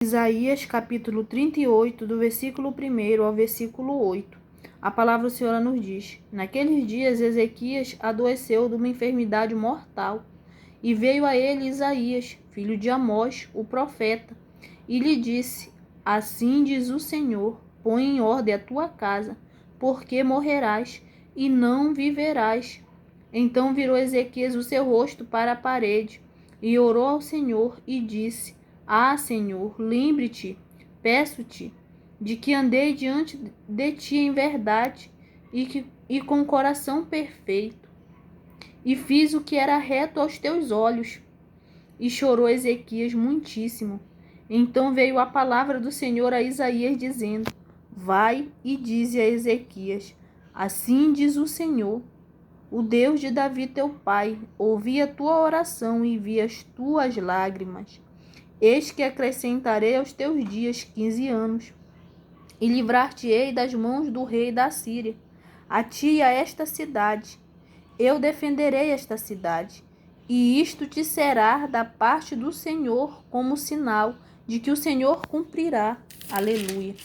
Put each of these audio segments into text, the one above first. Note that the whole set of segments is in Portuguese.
Isaías capítulo 38, do versículo 1 ao versículo 8. A palavra do Senhor nos diz: Naqueles dias Ezequias adoeceu de uma enfermidade mortal, e veio a ele Isaías, filho de Amós, o profeta, e lhe disse: Assim diz o Senhor: põe em ordem a tua casa, porque morrerás e não viverás. Então virou Ezequias o seu rosto para a parede, e orou ao Senhor, e disse: Ah, Senhor, lembre-te, peço-te, de que andei diante de ti em verdade e com coração perfeito, e fiz o que era reto aos teus olhos. E chorou Ezequias muitíssimo. Então veio a palavra do Senhor a Isaías, dizendo: Vai e dize a Ezequias: Assim diz o Senhor, o Deus de Davi teu pai, ouvi a tua oração e vi as tuas lágrimas. Eis que acrescentarei aos teus dias 15 anos, e livrar-te-ei das mãos do rei da Síria, a ti e a esta cidade. Eu defenderei esta cidade, e isto te será da parte do Senhor como sinal de que o Senhor cumprirá. Aleluia.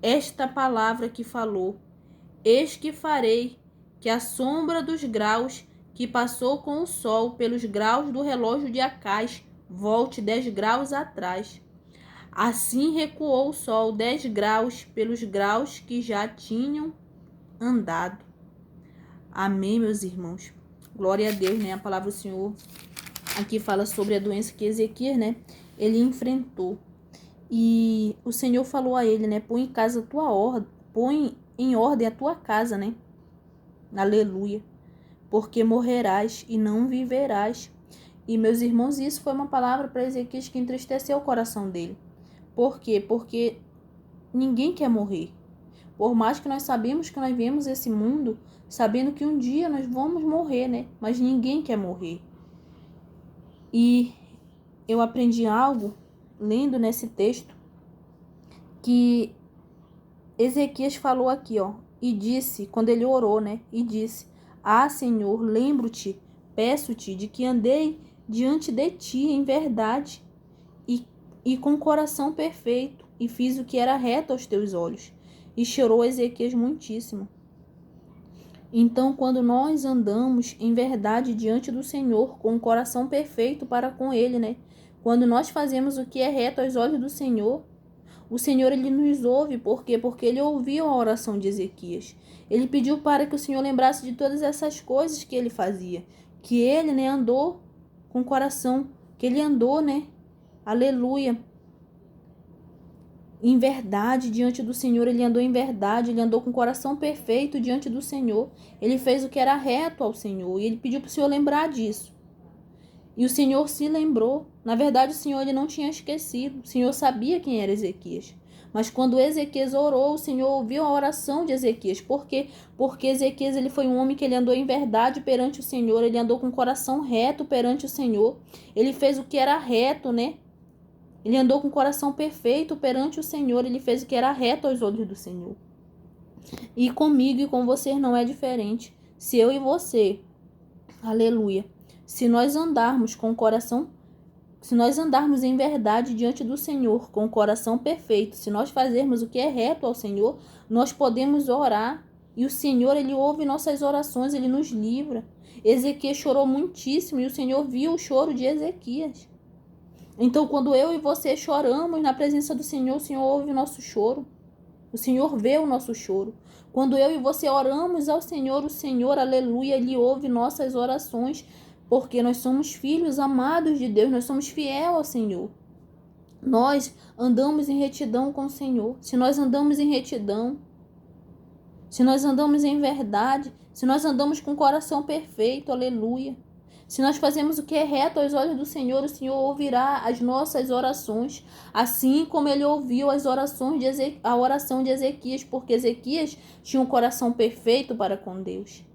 Esta palavra que falou: Eis que farei que a sombra dos graus que passou com o sol pelos graus do relógio de Acás volte 10 graus atrás. Assim recuou o sol 10 graus pelos graus que já tinham andado. Amém, meus irmãos. Glória a Deus, né? A palavra do Senhor aqui fala sobre a doença que Ezequias, né? Ele enfrentou. E o Senhor falou a ele, né? Põe em ordem a tua casa, né? Aleluia. Porque morrerás e não viverás. E, meus irmãos, isso foi uma palavra para Ezequias que entristeceu o coração dele. Por quê? Porque ninguém quer morrer. Por mais que nós sabemos que nós viemos esse mundo, sabendo que um dia nós vamos morrer, né? Mas ninguém quer morrer. E eu aprendi algo, lendo nesse texto, que Ezequias falou aqui, ó, e disse, quando ele orou, né? E disse: Ah, Senhor, lembro-te, peço-te de que andei diante de ti em verdade e com coração perfeito, e fiz o que era reto aos teus olhos. E chorou Ezequias muitíssimo. Então, quando nós andamos em verdade diante do Senhor, com o coração perfeito para com Ele, né? Quando nós fazemos o que é reto aos olhos do Senhor, o Senhor, Ele nos ouve. Por quê? Porque Ele ouviu a oração de Ezequias. Ele pediu para que o Senhor lembrasse de todas essas coisas que Ele fazia. Que Ele, né, andou com o coração, que Ele andou, né? Aleluia. Em verdade diante do Senhor, ele andou em verdade, ele andou com o coração perfeito diante do Senhor. Ele fez o que era reto ao Senhor e ele pediu para o Senhor lembrar disso. E o Senhor se lembrou. Na verdade, o Senhor ele não tinha esquecido. O Senhor sabia quem era Ezequias. Mas quando Ezequias orou, o Senhor ouviu a oração de Ezequias. Por quê? Porque Ezequias ele foi um homem que ele andou em verdade perante o Senhor. Ele andou com o coração reto perante o Senhor. Ele fez o que era reto, né? Ele andou com o coração perfeito perante o Senhor. Ele fez o que era reto aos olhos do Senhor. E comigo e com você não é diferente. Se eu e você, aleluia, se nós andarmos com o coração, se nós andarmos em verdade diante do Senhor, com o coração perfeito, se nós fazermos o que é reto ao Senhor, nós podemos orar. E o Senhor, Ele ouve nossas orações, Ele nos livra. Ezequias chorou muitíssimo e o Senhor viu o choro de Ezequias. Então, quando eu e você choramos na presença do Senhor, o Senhor ouve o nosso choro. O Senhor vê o nosso choro. Quando eu e você oramos ao Senhor, o Senhor, aleluia, Ele ouve nossas orações, porque nós somos filhos amados de Deus, nós somos fiéis ao Senhor. Nós andamos em retidão com o Senhor. Se nós andamos em retidão, se nós andamos em verdade, se nós andamos com o coração perfeito, aleluia. Se nós fazemos o que é reto aos olhos do Senhor, o Senhor ouvirá as nossas orações, assim como Ele ouviu a oração de Ezequias, porque Ezequias tinha um coração perfeito para com Deus.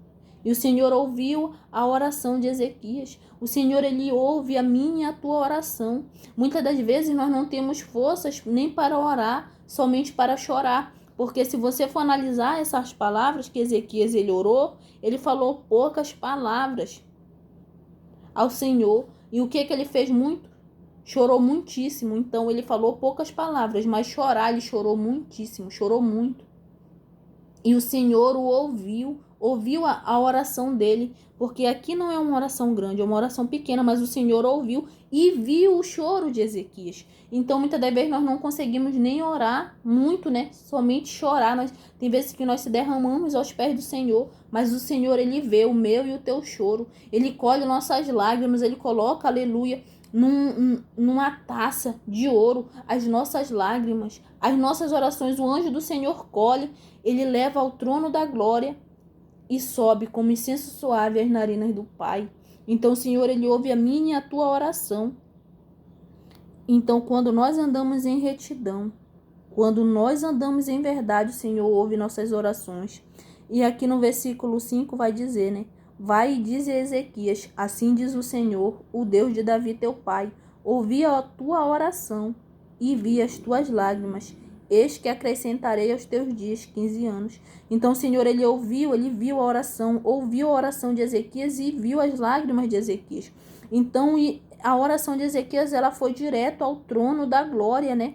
E o Senhor ouviu a oração de Ezequias. O Senhor, Ele ouve a minha e a tua oração. Muitas das vezes nós não temos forças nem para orar, somente para chorar. Porque se você for analisar essas palavras que Ezequias ele orou, ele falou poucas palavras ao Senhor. E o que ele fez muito? chorou muitíssimo. Então ele falou poucas palavras, mas chorar, ele chorou muitíssimo, chorou muito. E o Senhor o ouviu a oração dele, porque aqui não é uma oração grande, é uma oração pequena, mas o Senhor ouviu e viu o choro de Ezequias. Então, muitas das vezes nós não conseguimos nem orar muito, né? Somente chorar. Tem vezes que nós se derramamos aos pés do Senhor, mas o Senhor, ele vê o meu e o teu choro. Ele colhe nossas lágrimas, ele coloca, aleluia, numa taça de ouro as nossas lágrimas, as nossas orações. O anjo do Senhor colhe, ele leva ao trono da glória e sobe como incenso suave às narinas do Pai. Então o Senhor, ele ouve a minha e a tua oração. Então, quando nós andamos em retidão, quando nós andamos em verdade, o Senhor ouve nossas orações. E aqui no versículo 5 vai dizer, né? Vai e diz a Ezequias, assim diz o Senhor, o Deus de Davi teu pai, ouvi a tua oração e vi as tuas lágrimas, eis que acrescentarei aos teus dias 15 anos. Então o Senhor, ele viu a oração de Ezequias e viu as lágrimas de Ezequias. Então a oração de Ezequias, ela foi direto ao trono da glória, né?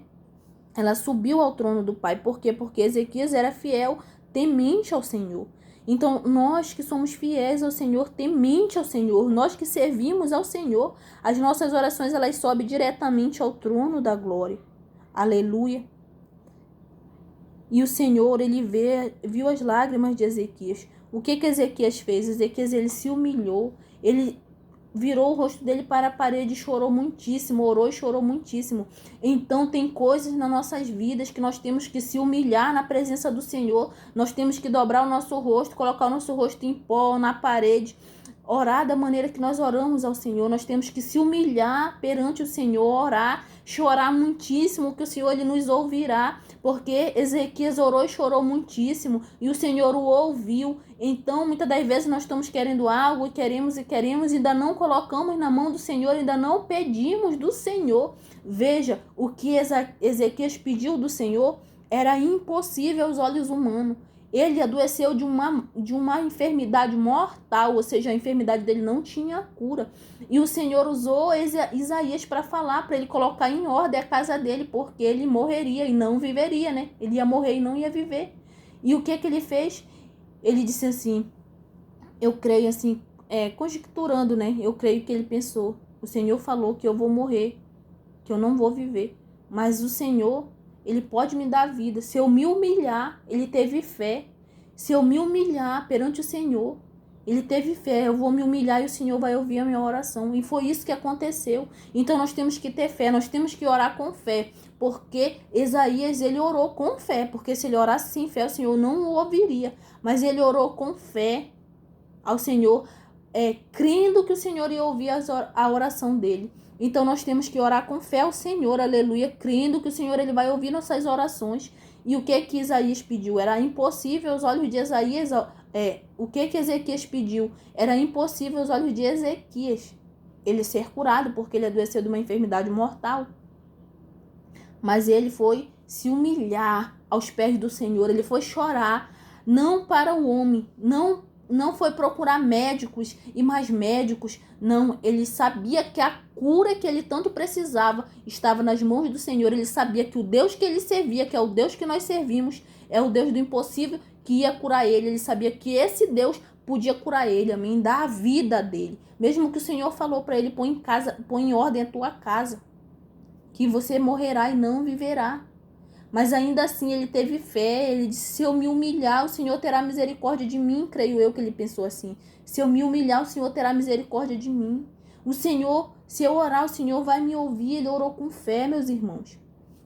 Ela subiu ao trono do Pai. Por quê? Porque Ezequias era fiel, temente ao Senhor. Então, nós que somos fiéis ao Senhor, temente ao Senhor, nós que servimos ao Senhor, as nossas orações, elas sobem diretamente ao trono da glória. Aleluia. E o Senhor, ele viu as lágrimas de Ezequias. O que Ezequias fez? Ezequias, ele se humilhou, ele virou o rosto dele para a parede e chorou muitíssimo, orou e chorou muitíssimo. Então tem coisas nas nossas vidas que nós temos que se humilhar na presença do Senhor, nós temos que dobrar o nosso rosto, colocar o nosso rosto em pó, na parede, orar da maneira que nós oramos ao Senhor. Nós temos que se humilhar perante o Senhor, orar, chorar muitíssimo, que o Senhor, ele nos ouvirá, porque Ezequias orou e chorou muitíssimo e o Senhor o ouviu. Então, muitas das vezes nós estamos querendo algo e queremos, ainda não colocamos na mão do Senhor, ainda não pedimos do Senhor. Veja, o que Ezequias pediu do Senhor era impossível aos olhos humanos. Ele adoeceu de uma enfermidade mortal, ou seja, a enfermidade dele não tinha cura. E o Senhor usou Isaías para falar, para ele colocar em ordem a casa dele, porque ele morreria e não viveria, né? Ele ia morrer e não ia viver. E o que ele fez? Ele disse assim, eu creio assim, conjecturando, né? Eu creio que ele pensou, o Senhor falou que eu vou morrer, que eu não vou viver, mas o Senhor, ele pode me dar vida. Se eu me humilhar, ele teve fé. Se eu me humilhar perante o Senhor, ele teve fé. Eu vou me humilhar e o Senhor vai ouvir a minha oração. E foi isso que aconteceu. Então nós temos que ter fé, nós temos que orar com fé. Porque Isaías, ele orou com fé. Porque se ele orasse sem fé, o Senhor não o ouviria. Mas ele orou com fé ao Senhor, crendo que o Senhor ia ouvir a oração dele. Então nós temos que orar com fé ao Senhor, aleluia, crendo que o Senhor, ele vai ouvir nossas orações. E o que Isaías pediu? Era impossível aos olhos de Isaías. O que Ezequias pediu? Era impossível aos olhos de Ezequias ele ser curado, porque ele adoeceu de uma enfermidade mortal. Mas ele foi se humilhar aos pés do Senhor, ele foi chorar, não para o homem, não foi procurar médicos e mais médicos, não, ele sabia que a cura que ele tanto precisava estava nas mãos do Senhor. Ele sabia que o Deus que ele servia, que é o Deus que nós servimos, é o Deus do impossível, que ia curar ele. Ele sabia que esse Deus podia curar ele, amém, dar a vida dele. Mesmo que o Senhor falou para ele, põe em ordem a tua casa, que você morrerá e não viverá. Mas ainda assim ele teve fé, ele disse, se eu me humilhar, o Senhor terá misericórdia de mim, creio eu que ele pensou assim. Se eu me humilhar, o Senhor terá misericórdia de mim. O Senhor, se eu orar, o Senhor vai me ouvir. Ele orou com fé, meus irmãos.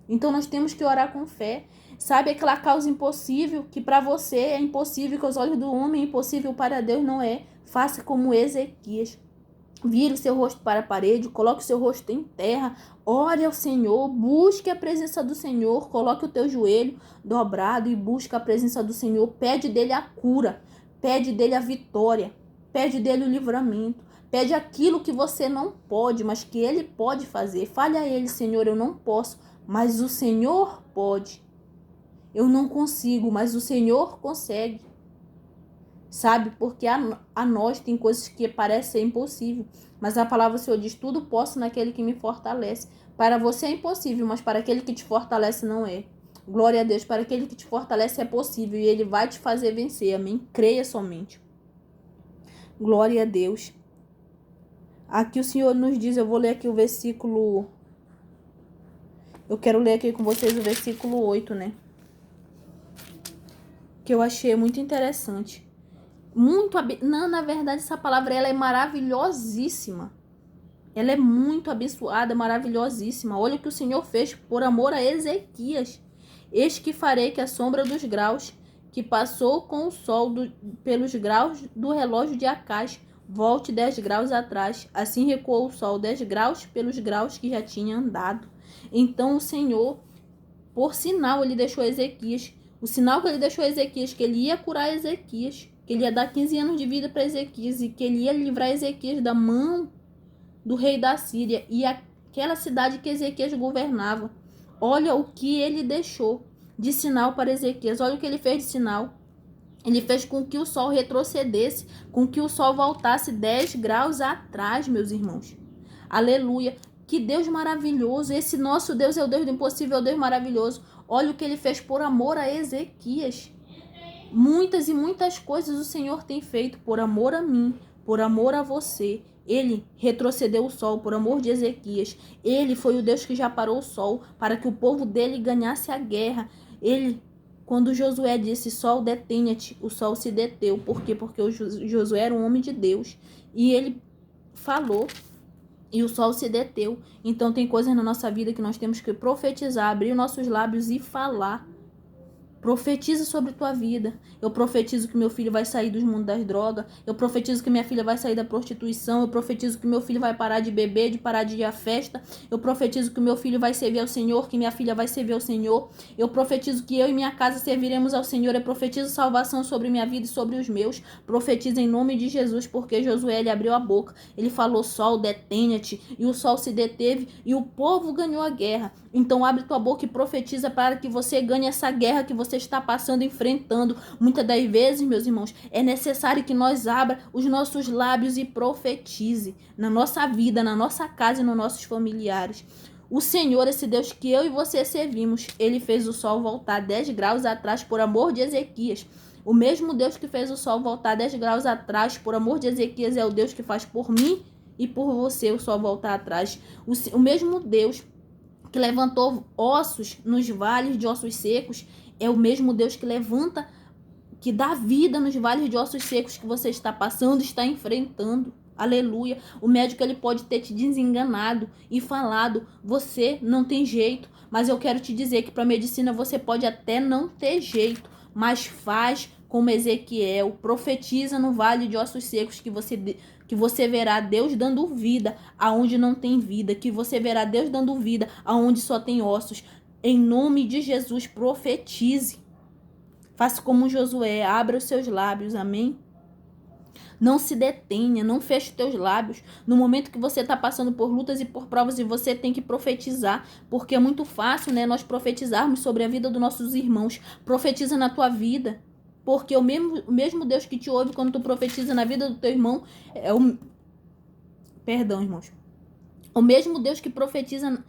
Então nós temos que orar com fé. Sabe aquela causa impossível, que para você é impossível, que aos olhos do homem é impossível, para Deus não é. Faça como Ezequias. Vire o seu rosto para a parede, coloque o seu rosto em terra, ore ao Senhor, busque a presença do Senhor, coloque o teu joelho dobrado e busque a presença do Senhor, pede dele a cura, pede dele a vitória, pede dele o livramento, pede aquilo que você não pode, mas que ele pode fazer. Fale a ele, Senhor, eu não posso, mas o Senhor pode. Eu não consigo, mas o Senhor consegue. sabe? Porque a nós tem coisas que parecem ser impossível, mas a palavra do Senhor diz, tudo posso naquele que me fortalece. Para você é impossível, mas para aquele que te fortalece não é. Glória a Deus, para aquele que te fortalece é possível e ele vai te fazer vencer, amém? Creia somente. Glória a Deus. Aqui o Senhor nos diz, eu vou ler aqui o versículo... Eu quero ler aqui com vocês o versículo 8, né? Que eu achei muito interessante. Não, na verdade, essa palavra ela é maravilhosíssima. Ela é muito abençoada, maravilhosíssima. Olha o que o Senhor fez por amor a Ezequias. Eis que farei que a sombra dos graus que passou com o sol pelos graus do relógio de Acás volte 10 graus atrás. Assim recuou o sol 10 graus pelos graus que já tinha andado. Então o Senhor, por sinal, ele deixou Ezequias. O sinal que ele deixou Ezequias, que ele ia curar Ezequias, que ele ia dar 15 anos de vida para Ezequias e que ele ia livrar Ezequias da mão do rei da Síria e aquela cidade que Ezequias governava. Olha o que ele deixou de sinal para Ezequias. Olha o que ele fez de sinal. Ele fez com que o sol retrocedesse, com que o sol voltasse 10 graus atrás, meus irmãos. Aleluia. Que Deus maravilhoso. Esse nosso Deus é o Deus do impossível, é o Deus maravilhoso. Olha o que ele fez por amor a Ezequias. Muitas e muitas coisas o Senhor tem feito por amor a mim, por amor a você. Ele retrocedeu o sol por amor de Ezequias. Ele foi o Deus que já parou o sol para que o povo dele ganhasse a guerra. Ele, quando Josué disse, sol detenha-te, o sol se deteu. Por quê? Porque o Josué era um homem de Deus. E ele falou e o sol se deteu. Então tem coisas na nossa vida que nós temos que profetizar, abrir nossos lábios e falar. Profetiza sobre tua vida. Eu profetizo que meu filho vai sair dos mundos das drogas. Eu profetizo que minha filha vai sair da prostituição. Eu profetizo que meu filho vai parar de beber, de parar de ir à festa. Eu profetizo que meu filho vai servir ao Senhor, que minha filha vai servir ao Senhor. Eu profetizo que eu e minha casa serviremos ao Senhor. Eu profetizo salvação sobre minha vida e sobre os meus. Profetizo em nome de Jesus, porque Josué ele abriu a boca. Ele falou, sol, detenha-te. E o sol se deteve e o povo ganhou a guerra. Então abre tua boca e profetiza para que você ganhe essa guerra que você está passando, enfrentando. Muitas das vezes, meus irmãos, é necessário que nós abra os nossos lábios e profetize na nossa vida, na nossa casa e nos nossos familiares. O Senhor, esse Deus que eu e você servimos, ele fez o sol voltar 10 graus atrás por amor de Ezequias. O mesmo Deus que fez o sol voltar 10 graus atrás por amor de Ezequias é o Deus que faz por mim e por você o sol voltar atrás. O mesmo Deus que levantou ossos nos vales de ossos secos, é o mesmo Deus que levanta, que dá vida nos vales de ossos secos que você está passando, está enfrentando. Aleluia. O médico ele pode ter te desenganado e falado, você não tem jeito, mas eu quero te dizer que para a medicina você pode até não ter jeito, mas faz como Ezequiel, profetiza no vale de ossos secos que você verá Deus dando vida aonde não tem vida, que você verá Deus dando vida aonde só tem ossos. Em nome de Jesus, profetize. Faça como Josué, abra os seus lábios, amém? Não se detenha, não feche os teus lábios. No momento que você está passando por lutas e por provas e você tem que profetizar, porque é muito fácil, né, nós profetizarmos sobre a vida dos nossos irmãos. Profetiza na tua vida. Porque o mesmo Deus que te ouve quando tu profetiza na vida do teu irmão é o... Perdão, irmãos. O mesmo Deus que profetiza,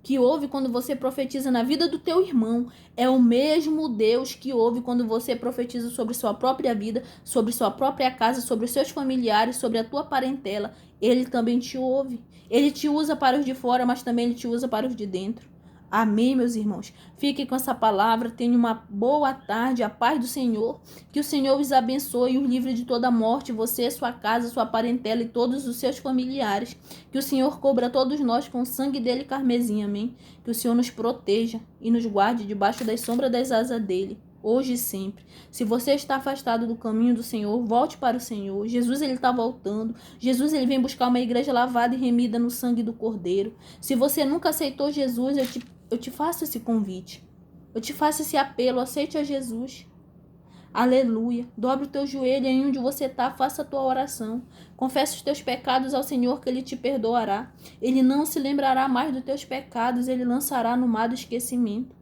que ouve quando você profetiza na vida do teu irmão, é o mesmo Deus que ouve quando você profetiza sobre sua própria vida, sobre sua própria casa, sobre os seus familiares, sobre a tua parentela. Ele também te ouve. Ele te usa para os de fora, mas também ele te usa para os de dentro. Amém, meus irmãos? Fiquem com essa palavra. Tenham uma boa tarde. A paz do Senhor. Que o Senhor os abençoe e os livre de toda morte. Você, sua casa, sua parentela e todos os seus familiares. Que o Senhor cubra todos nós com o sangue dele carmesim. Amém? Que o Senhor nos proteja e nos guarde debaixo das sombras das asas dele. Hoje e sempre. Se você está afastado do caminho do Senhor, volte para o Senhor. Jesus ele está voltando. Jesus ele vem buscar uma igreja lavada e remida no sangue do Cordeiro. Se você nunca aceitou Jesus, eu te faço esse convite. Eu te faço esse apelo. Aceite a Jesus. Aleluia. Dobre o teu joelho aí onde você está. Faça a tua oração. Confesse os teus pecados ao Senhor que ele te perdoará. Ele não se lembrará mais dos teus pecados. Ele lançará no mar do esquecimento.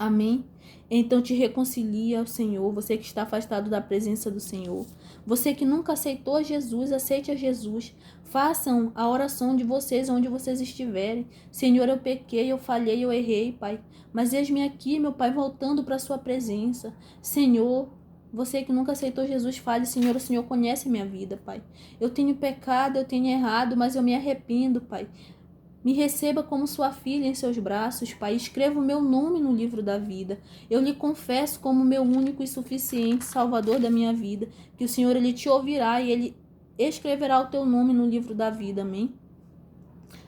Amém? Então te reconcilia ao Senhor, você que está afastado da presença do Senhor. Você que nunca aceitou Jesus, aceite a Jesus. Façam a oração de vocês onde vocês estiverem. Senhor, eu pequei, eu falhei, eu errei, Pai. Mas eis-me aqui, meu Pai, voltando para a sua presença. Senhor, você que nunca aceitou Jesus, fale, Senhor, o Senhor conhece minha vida, Pai. Eu tenho pecado, eu tenho errado, mas eu me arrependo, Pai. Me receba como sua filha em seus braços, Pai. Escreva o meu nome no livro da vida. Eu lhe confesso como meu único e suficiente Salvador da minha vida. Que o Senhor, Ele te ouvirá e Ele escreverá o teu nome no livro da vida. Amém?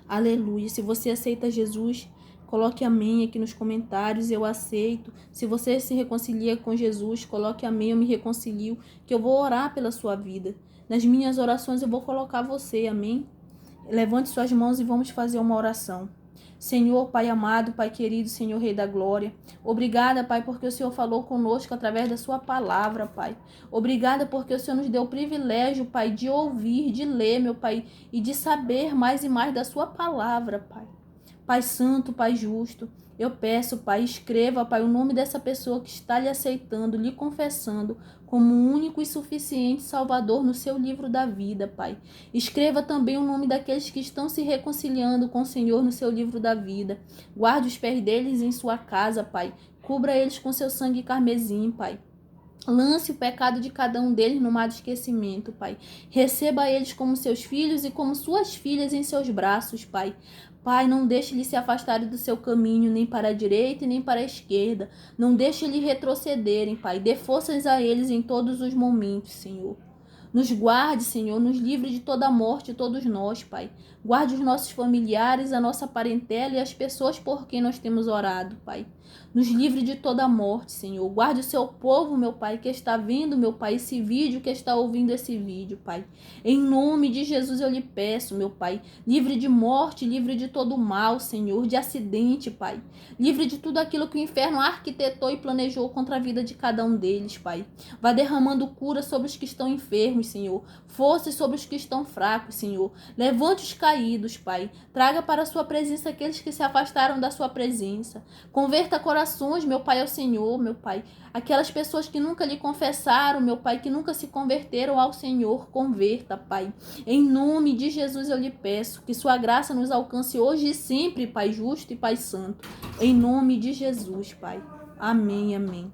Aleluia. Se você aceita Jesus, coloque amém aqui nos comentários. Eu aceito. Se você se reconcilia com Jesus, coloque amém. Eu me reconcilio. Que eu vou orar pela sua vida. Nas minhas orações eu vou colocar você. Amém? Levante suas mãos e vamos fazer uma oração. Senhor, Pai amado, Pai querido, Senhor Rei da Glória. Obrigada, Pai, porque o Senhor falou conosco através da sua palavra, Pai. Obrigada porque o Senhor nos deu o privilégio, Pai, de ouvir, de ler, meu Pai, e de saber mais e mais da sua palavra, Pai. Pai santo, Pai justo, eu peço, Pai, escreva, Pai, o nome dessa pessoa que está lhe aceitando, lhe confessando como único e suficiente Salvador no seu livro da vida, Pai. Escreva também o nome daqueles que estão se reconciliando com o Senhor no seu livro da vida. Guarde os pés deles em sua casa, Pai. Cubra eles com seu sangue carmesim, Pai. Lance o pecado de cada um deles no mar de esquecimento, Pai. Receba eles como seus filhos e como suas filhas em seus braços, Pai. Pai, não deixe eles se afastarem do seu caminho, nem para a direita e nem para a esquerda. Não deixe eles retrocederem, Pai. Dê forças a eles em todos os momentos, Senhor. Nos guarde, Senhor, nos livre de toda a morte, todos nós, Pai. Guarde os nossos familiares, a nossa parentela e as pessoas por quem nós temos orado, Pai. Nos livre de toda a morte, Senhor. Guarde o seu povo, meu Pai, que está vendo, meu Pai, esse vídeo, que está ouvindo esse vídeo, Pai. Em nome de Jesus eu lhe peço, meu Pai. Livre de morte, livre de todo mal, Senhor, de acidente, Pai. Livre de tudo aquilo que o inferno arquitetou e planejou contra a vida de cada um deles, Pai. Vá derramando cura sobre os que estão enfermos, Senhor. Forças sobre os que estão fracos, Senhor. Levante os caídos, Pai. Traga para a sua presença aqueles que se afastaram da sua presença. Converta corações, meu Pai, ao Senhor, meu Pai. Aquelas pessoas que nunca lhe confessaram, meu Pai, que nunca se converteram ao Senhor, converta, Pai. Em nome de Jesus eu lhe peço que sua graça nos alcance hoje e sempre, Pai justo e Pai santo. Em nome de Jesus, Pai. Amém, amém.